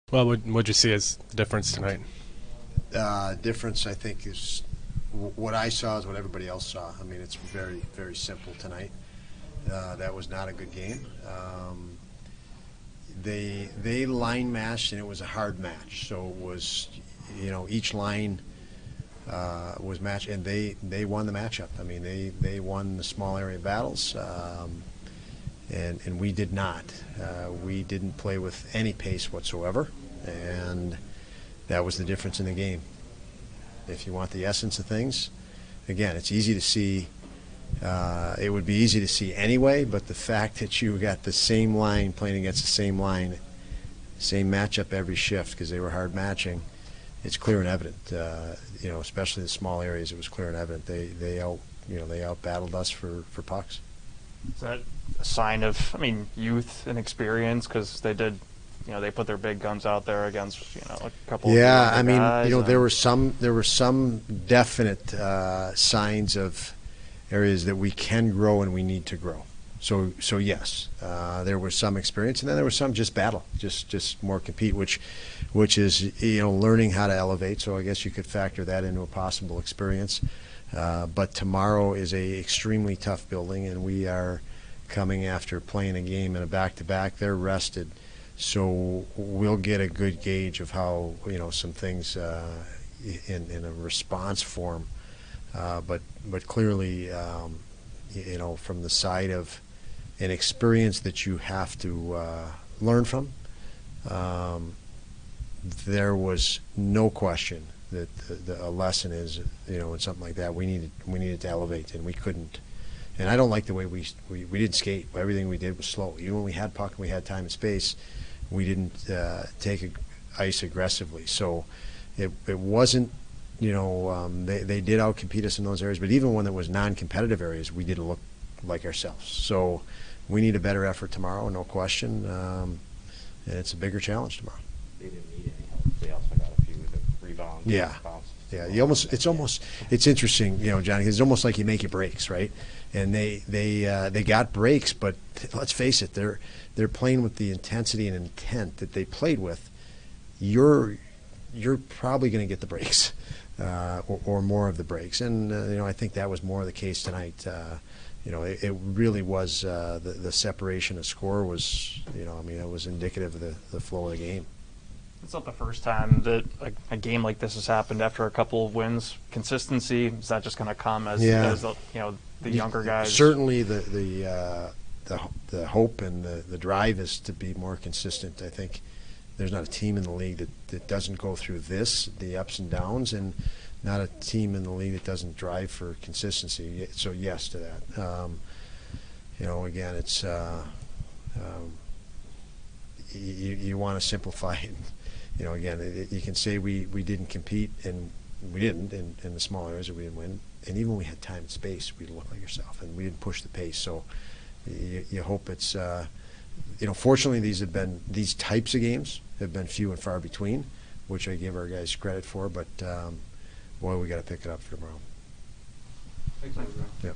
Well, what'd you see as the difference tonight? Difference, I think, is what I saw is what everybody else saw. I mean, it's very, very simple tonight. That was not a good game. They line matched, and it was a hard match. So it was, each line was matched, and they won the matchup. I mean, they won the small area battles, and we did not. We didn't play with any pace whatsoever, and that was the difference in the game. If you want the essence of things, again, it's easy to see. It would be easy to see anyway, but the fact that you got the same line playing against the same line, same matchup every shift because they were hard matching, it's clear and evident. Especially the small areas, it was clear and evident. They out battled us for pucks. Is that a sign of, youth and experience? Because they did, they put their big guns out there against, a couple. Yeah, of guys, there were some definite signs of areas that we can grow and we need to grow. So yes, there was some experience, and then there was some just battle, just more compete, which is learning how to elevate. So I guess you could factor that into a possible experience. But tomorrow is a extremely tough building, and we are coming after playing a game in a back-to-back. They're rested, so we'll get a good gauge of how some things in a response form. But clearly, from the side of an experience that you have to learn from, there was no question that a lesson is, in something like that, we needed to elevate, and we couldn't. And I don't like the way we didn't skate. Everything we did was slow. Even when we had puck and we had time and space, we didn't take ice aggressively. So it wasn't. They did outcompete us in those areas, but even when there was non-competitive areas, we didn't look like ourselves. So we need a better effort tomorrow, no question, and it's a bigger challenge tomorrow. They didn't need any help. They also got a few of the rebounds. Yeah, bounces. It's interesting, Johnny. It's almost like you make your breaks, right? And they got breaks, but let's face it, they're playing with the intensity and intent that they played with. You're probably going to get the breaks. Or more of the breaks, and I think that was more of the case tonight. It really was the separation of score was, it was indicative of the flow of the game. It's not the first time that a game like this has happened after a couple of wins. Consistency, is that just going to come as the younger guys? Certainly, the hope and the drive is to be more consistent. I think there's not a team in the league that doesn't go through the ups and downs, and not a team in the league that doesn't drive for consistency. So yes to that. Again, it's you want to simplify it. Again, you can say we didn't compete, and we didn't in the small areas, that we didn't win. And even when we had time and space, we looked like ourselves, and we didn't push the pace. So you hope it's. Fortunately, these types of games have been few and far between, which I give our guys credit for. But boy, we got to pick it up for tomorrow. Thanks, Yep.